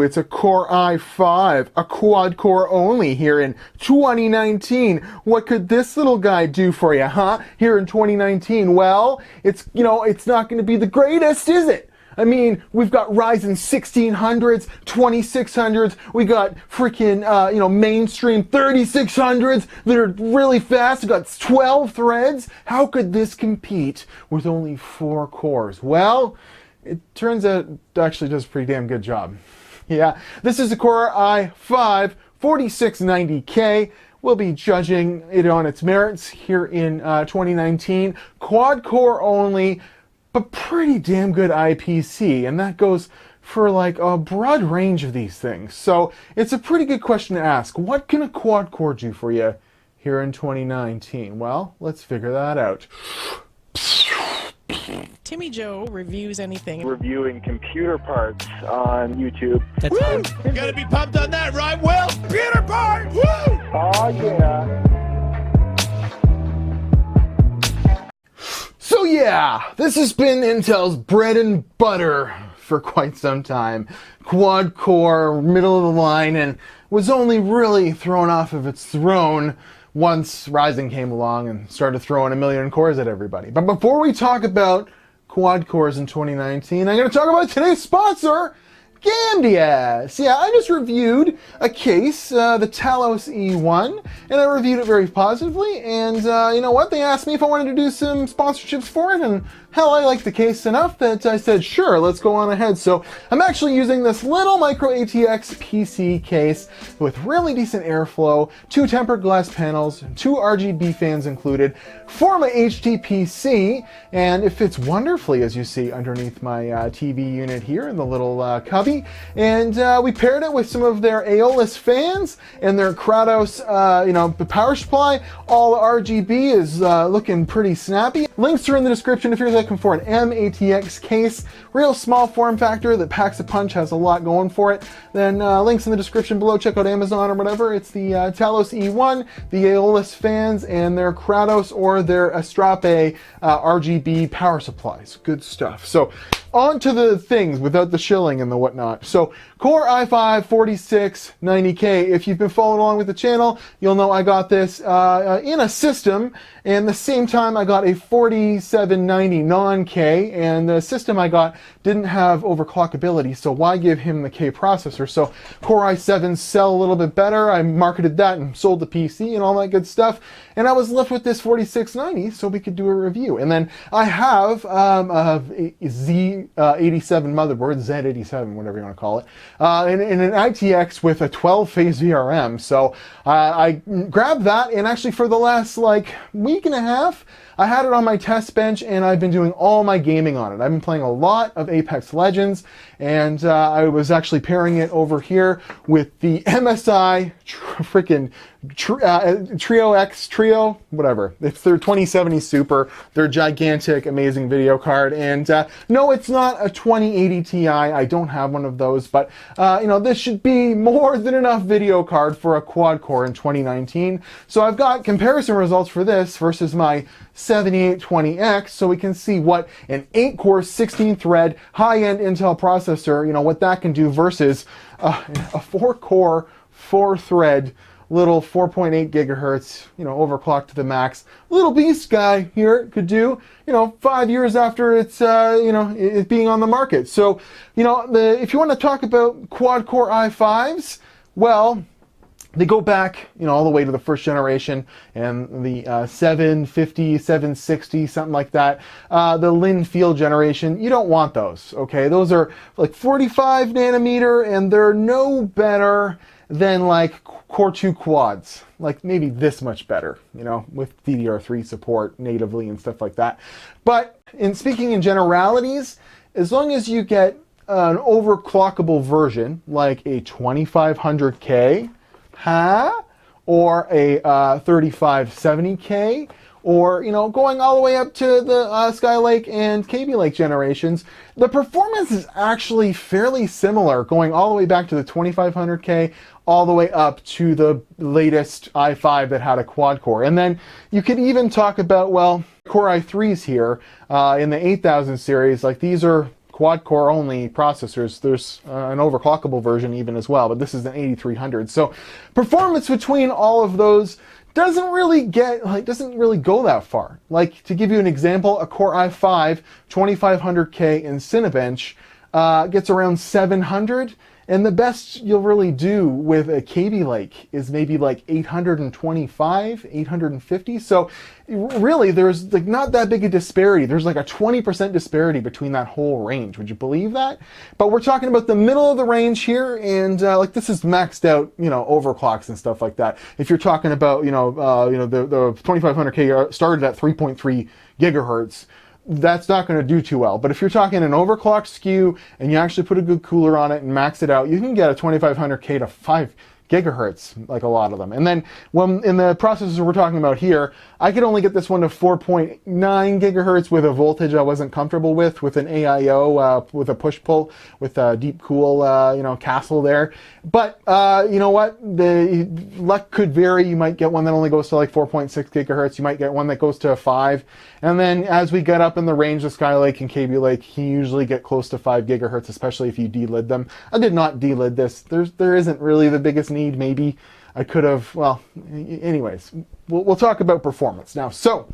It's a Core i5, a quad core only here in 2019. What could this little guy do for you, huh? Here in 2019? Well, it's not going to be the greatest, is it? I mean, we've got Ryzen 1600s, 2600s, we got freaking, mainstream 3600s that are really fast, we got 12 threads. How could this compete with only 4 cores? Well, it turns out it actually does a pretty damn good job. Yeah, this is a Core i5 4690K. We'll be judging it on its merits here in 2019. Quad core only, but pretty damn good IPC, and that goes for like a broad range of these things. So it's a pretty good question to ask. What can a quad core do for you here in 2019? Well, let's figure that out. Timmy Joe reviews anything. Reviewing computer parts on YouTube. That's Woo! You gotta be pumped on that, right, Will? Computer parts! Woo! Oh yeah. So yeah, this has been Intel's bread and butter for quite some time. Quad core, middle of the line, and was only really thrown off of its throne once Ryzen came along and started throwing a million cores at everybody. But before we talk about quad cores in 2019, I'm going to talk about today's sponsor, GameDS. Yeah, I just reviewed a case, the Talos E1, and I reviewed it very positively, and you know what? They asked me if I wanted to do some sponsorships for it, and hell, I liked the case enough that I said, sure, let's go on ahead. So I'm actually using this little micro ATX PC case with really decent airflow, 2 tempered glass panels, 2 RGB fans included, for my HTPC, and it fits wonderfully, as you see, underneath my TV unit here in the little cubby. And we paired it with some of their Aeolus fans and their Kratos, power supply. All RGB is looking pretty snappy. Links are in the description if you're looking for an M-ATX case. Real small form factor that packs a punch, has a lot going for it. Then links in the description below. Check out Amazon or whatever. It's the Talos E1, the Aeolus fans, and their Kratos or their Astrape RGB power supplies. Good stuff. So on to the things without the shilling and the whatnot. So Core i5 4690K. If you've been following along with the channel, you'll know I got this in a system, and the same time I got a 4790 non-K, and the system I got didn't have overclockability, so why give him the K processor? So Core i7s sell a little bit better. I marketed that and sold the PC and all that good stuff, and I was left with this 4690 so we could do a review. And then I have a Z87 motherboard, Z87, whatever you want to call it, and an ITX with a 12-phase VRM. So I grabbed that, and actually for the last week and a half, I had it on my test bench, and I've been doing all my gaming on it. I've been playing a lot of Apex Legends, and I was actually pairing it over here with the MSI Trio, whatever. It's their 2070 Super, their gigantic, amazing video card. And no, it's not a 2080 Ti. I don't have one of those, but this should be more than enough video card for a quad core in 2019. So I've got comparison results for this versus my 7820X, so we can see what an 8-core, 16-thread, high-end Intel processor, what that can do versus a 4-core, 4-thread, little 4.8 gigahertz, overclocked to the max, little beast guy here could do, 5 years after it's, it being on the market. So, if you want to talk about quad-core i5s, well, they go back, all the way to the first generation and the 750, 760, something like that. The Linfield generation, you don't want those, okay? Those are like 45 nanometer, and they're no better than like Core 2 quads, like maybe this much better, with DDR3 support natively and stuff like that. But speaking in generalities, as long as you get an overclockable version, like a 2500K, or a 3570K, or going all the way up to the Skylake and Kaby Lake generations, the performance is actually fairly similar, going all the way back to the 2500K, all the way up to the latest i5 that had a quad core. And then you could even talk about, Core i3s here in the 8000 series. Like, these are quad-core only processors. There's an overclockable version even as well, but this is an 8300. So performance between all of those doesn't really go that far. Like, to give you an example, a Core i5 2500K in Cinebench gets around 700, and the best you'll really do with a Kaby Lake is maybe like 825, 850. So really, there's like not that big a disparity. There's like a 20% disparity between that whole range. Would you believe that? But we're talking about the middle of the range here, and like this is maxed out, overclocks and stuff like that. If you're talking about, the 2500K started at 3.3 gigahertz. That's not going to do too well. But if you're talking an overclocked SKU and you actually put a good cooler on it and max it out, you can get a 2500K to 5 gigahertz, like a lot of them. And then when in the processors we're talking about here, I could only get this one to 4.9 gigahertz with a voltage I wasn't comfortable with an AIO, with a push-pull, with a deep cool, castle there. But, you know what? The luck could vary. You might get one that only goes to like 4.6 gigahertz. You might get one that goes to 5. And then as we get up in the range of Skylake and Kaby Lake, you usually get close to 5 gigahertz, especially if you delid them. I did not delid this. There isn't really the biggest need. Maybe I could have, well, anyways, we'll talk about performance now. So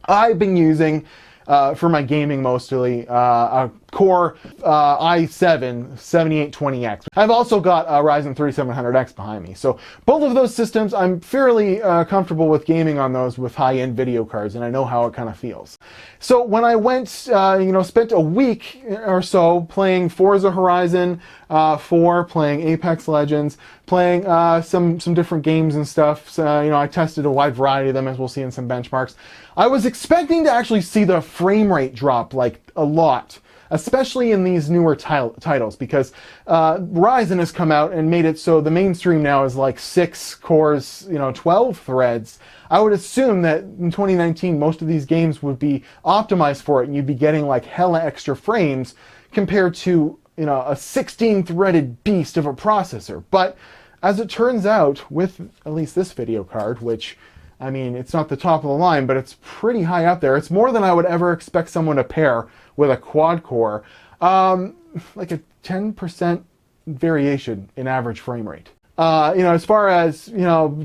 I've been using, for my gaming mostly, a Core i7 7820X. I've also got a Ryzen 3700X behind me. So both of those systems, I'm fairly comfortable with gaming on those with high-end video cards, and I know how it kind of feels. So when I went, spent a week or so playing Forza Horizon 4, playing Apex Legends, playing some different games and stuff. So, I tested a wide variety of them, as we'll see in some benchmarks. I was expecting to actually see the frame rate drop like a lot, especially in these newer titles, because Ryzen has come out and made it so the mainstream now is like 6 cores, 12 threads. I would assume that in 2019, most of these games would be optimized for it, and you'd be getting like hella extra frames compared to, a 16-threaded beast of a processor. But as it turns out, with at least this video card, which, I mean, it's not the top of the line, but it's pretty high up there. It's more than I would ever expect someone to pair with a quad core. Like a 10% variation in average frame rate. As far as,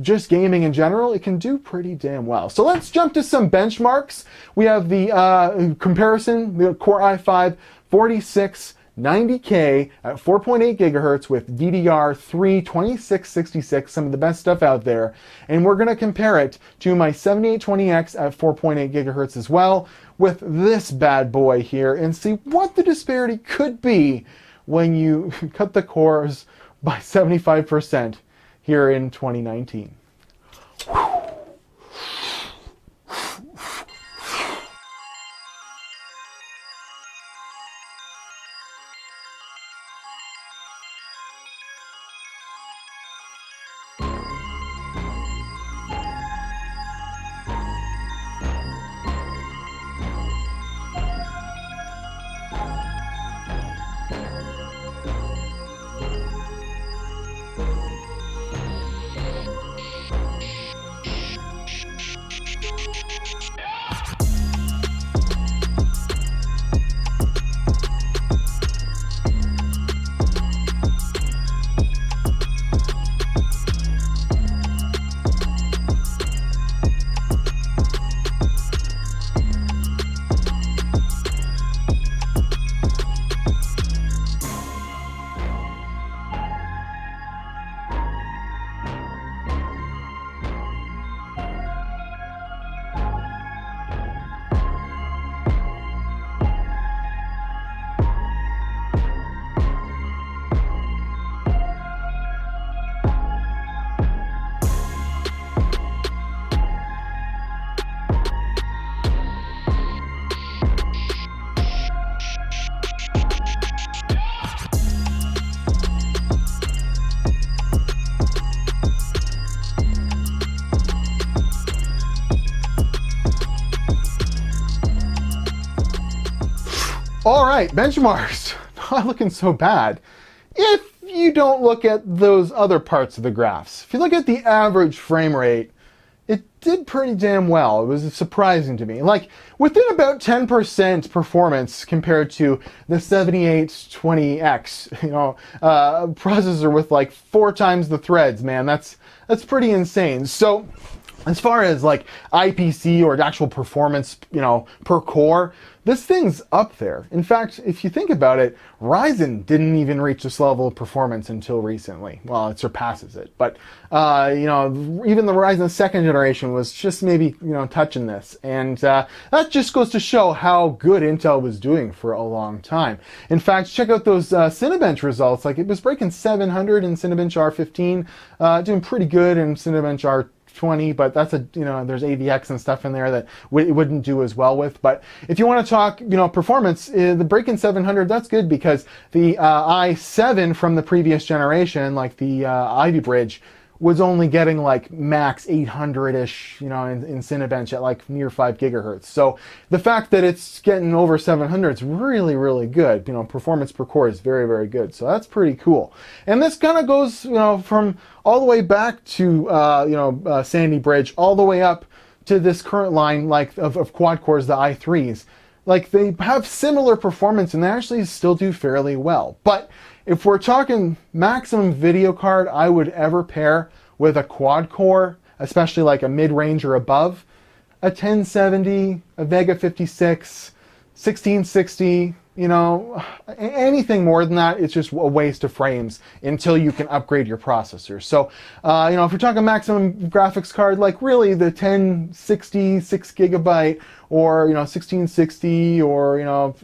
just gaming in general, it can do pretty damn well. So let's jump to some benchmarks. We have the comparison, the Core i5 4690K at 4.8 gigahertz with DDR3 2666, some of the best stuff out there. And we're going to compare it to my 7820X at 4.8 gigahertz as well with this bad boy here and see what the disparity could be when you cut the cores by 75% here in 2019. All right, benchmarks. Not looking so bad. If you don't look at those other parts of the graphs, if you look at the average frame rate, it did pretty damn well. It was surprising to me. Like, within about 10% performance compared to the 7820X, processor with like 4 times the threads, man. That's pretty insane. So, as far as like IPC or actual performance, per core, this thing's up there. In fact, if you think about it, Ryzen didn't even reach this level of performance until recently. Well, it surpasses it. But, even the Ryzen 2nd generation was just maybe, touching this. And that just goes to show how good Intel was doing for a long time. In fact, check out those Cinebench results. Like, it was breaking 700 in Cinebench R15, doing pretty good in Cinebench R20, but that's there's AVX and stuff in there that it wouldn't do as well with. But if you want to talk, performance, the break-in 700, that's good because the i7 from the previous generation, like the Ivy Bridge, was only getting like max 800-ish, in Cinebench at like near 5 gigahertz. So the fact that it's getting over 700 is really, really good. Performance per core is very, very good. So that's pretty cool. And this kind of goes, from all the way back to, Sandy Bridge, all the way up to this current line, like of quad cores, the i3s. Like, they have similar performance and they actually still do fairly well. But if we're talking maximum video card I would ever pair with a quad core, especially like a mid-range or above, a 1070, a Vega 56, 1660, anything more than that, it's just a waste of frames until you can upgrade your processor. So, if you're talking maximum graphics card, like really the 1060, 6 gigabyte, or, 1660, or,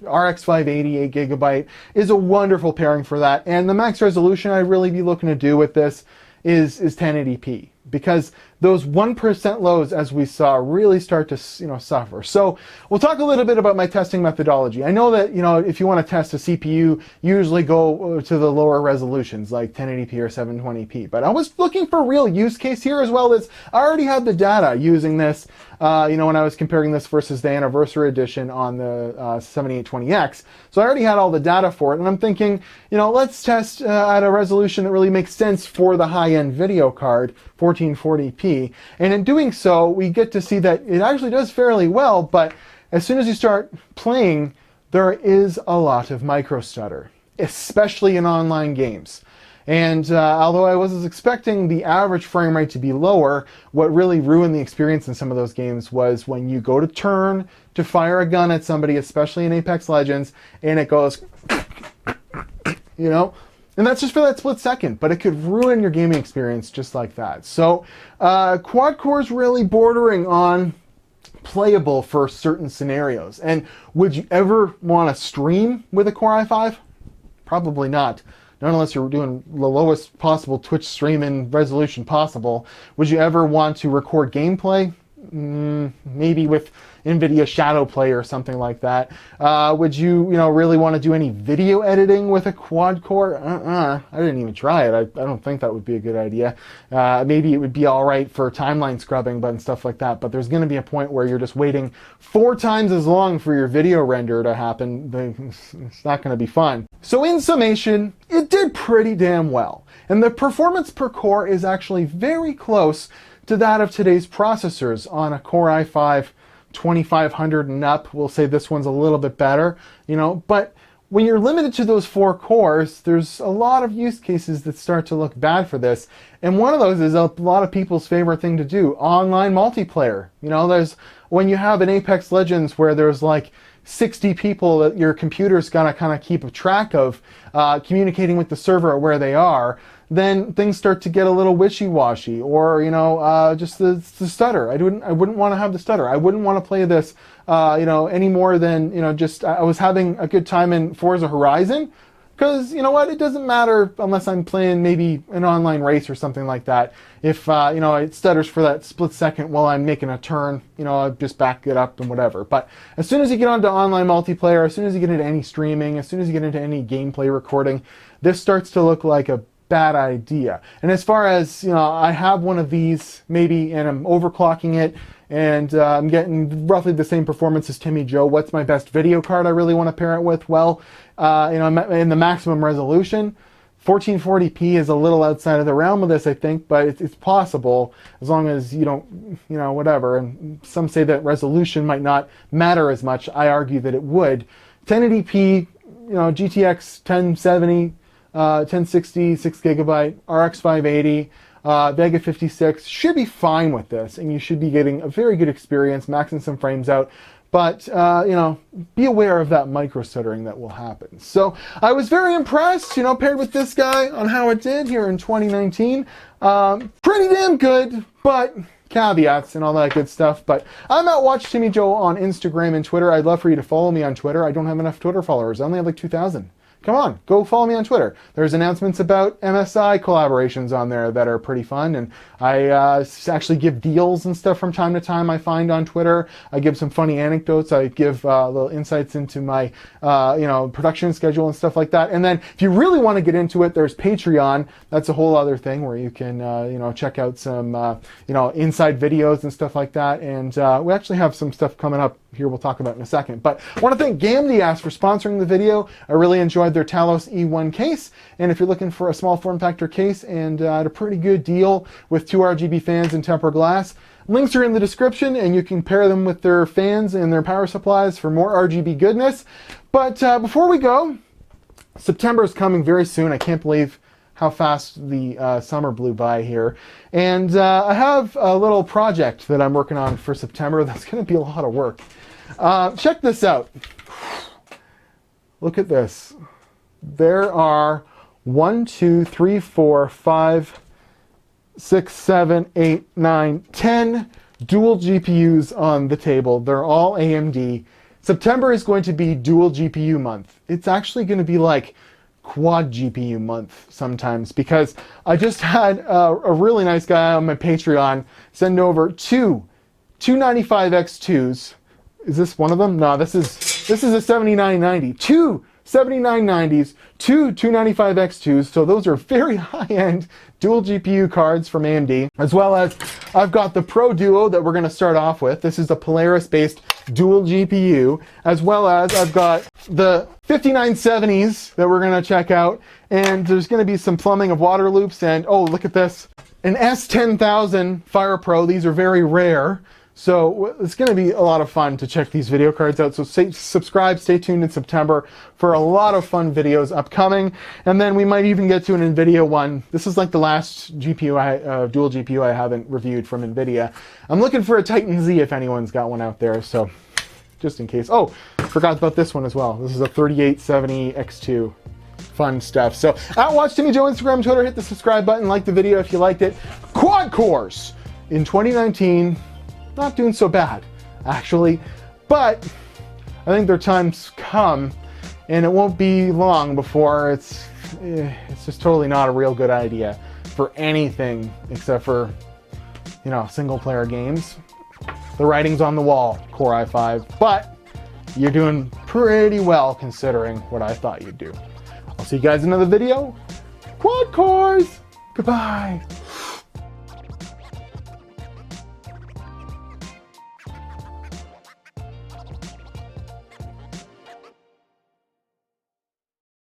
RX 580, 8 gigabyte is a wonderful pairing for that. And the max resolution I'd really be looking to do with this is 1080p. Because those 1% lows, as we saw, really start to suffer. So we'll talk a little bit about my testing methodology. I know that if you want to test a CPU, you usually go to the lower resolutions like 1080p or 720p. But I was looking for real use case here, as well as I already had the data using this. When I was comparing this versus the anniversary edition on the 7820X. So I already had all the data for it, and I'm thinking, let's test at a resolution that really makes sense for the high-end video card, 1440p. And in doing so, we get to see that it actually does fairly well, but as soon as you start playing, there is a lot of micro stutter, especially in online games. And although I was expecting the average frame rate to be lower, what really ruined the experience in some of those games was when you go to turn to fire a gun at somebody, especially in Apex Legends, and it goes, and that's just for that split second, but it could ruin your gaming experience just like that. So quad core is really bordering on playable for certain scenarios. And would you ever want to stream with a Core i5? Probably not. Not unless you're doing the lowest possible Twitch streaming resolution possible. Would you ever want to record gameplay? Maybe with NVIDIA Shadow Play or something like that. Would you, really want to do any video editing with a quad core? I didn't even try it. I don't think that would be a good idea. Maybe it would be all right for timeline scrubbing and stuff like that, but there's going to be a point where you're just waiting 4 times as long for your video render to happen. It's not going to be fun. So in summation, it did pretty damn well. And the performance per core is actually very close to that of today's processors on a Core i5 2500 and up. We'll say this one's a little bit better, but when you're limited to those 4 cores, there's a lot of use cases that start to look bad for this. And one of those is a lot of people's favorite thing to do, online multiplayer. There's when you have an Apex Legends where there's like 60 people that your computer's gonna kind of keep a track of, communicating with the server where they are, then things start to get a little wishy-washy, or just the stutter. I wouldn't want to have the stutter. I wouldn't want to play this, any more than just I was having a good time in Forza Horizon, because it doesn't matter unless I'm playing maybe an online race or something like that. If it stutters for that split second while I'm making a turn, I'll just back it up and whatever. But as soon as you get onto online multiplayer, as soon as you get into any streaming, as soon as you get into any gameplay recording, this starts to look like a bad idea. And as far as I have one of these maybe, and I'm overclocking it, and I'm getting roughly the same performance as Timmy Joe. What's my best video card I really want to pair it with? Well, in the maximum resolution, 1440p is a little outside of the realm of this, I think, but it's possible as long as you don't, whatever. And some say that resolution might not matter as much. I argue that it would. 1080p, GTX 1070, 1060, 6GB, RX 580, Vega 56 should be fine with this, and you should be getting a very good experience, maxing some frames out. But, be aware of that micro stuttering that will happen. So I was very impressed, paired with this guy on how it did here in 2019. Pretty damn good, but caveats and all that good stuff. But I'm at Watch Timmy Joe on Instagram and Twitter. I'd love for you to follow me on Twitter. I don't have enough Twitter followers. I only have like 2,000. Come on, go follow me on Twitter. There's announcements about MSI collaborations on there that are pretty fun, and I actually give deals and stuff from time to time I find on Twitter. I give some funny anecdotes. I give little insights into my production schedule and stuff like that. And then if you really want to get into it, there's Patreon. That's a whole other thing where you can check out some inside videos and stuff like that. And we actually have some stuff coming up here we'll talk about in a second. But I want to thank Gamdias for sponsoring the video. I really enjoyed their Talos E1 case, and if you're looking for a small form factor case and at a pretty good deal with 2 RGB fans and tempered glass, links are in the description, and you can pair them with their fans and their power supplies for more RGB goodness. But before we go, September is coming very soon. I can't believe how fast the summer blew by here. And I have a little project that I'm working on for September that's going to be a lot of work. Check this out. Look at this. There are 1, 2, 3, 4, 5, 6, 7, 8, 9, 10 dual GPUs on the table. They're all AMD. September is going to be dual GPU month. It's actually going to be like quad GPU month sometimes, because I just had a really nice guy on my Patreon send over two 295X2s. Is this one of them? No, this is a 7990. Two 7990s, two 295X2s. So those are very high-end dual GPU cards from AMD, as well as I've got the Pro Duo that we're going to start off with. This is a Polaris-based dual GPU, as well as I've got the 5970s that we're going to check out, and there's going to be some plumbing of water loops, and oh, look at this, an S10000 Fire Pro. These are very rare. So it's going to be a lot of fun to check these video cards out. So subscribe, stay tuned in September for a lot of fun videos upcoming. And then we might even get to an NVIDIA one. This is like the last GPU, dual GPU I haven't reviewed from NVIDIA. I'm looking for a Titan Z if anyone's got one out there. So just in case. Oh, forgot about this one as well. This is a 3870 X2. Fun stuff. So at Watch Timmy Joe, Instagram, Twitter, hit the subscribe button, like the video if you liked it. Quad cores in 2019. Not doing so bad, actually, but I think their time's come, and it won't be long before it's just totally not a real good idea for anything except for, single-player games. The writing's on the wall, Core i5, but you're doing pretty well considering what I thought you'd do. I'll see you guys in another video. Quad cores! Goodbye!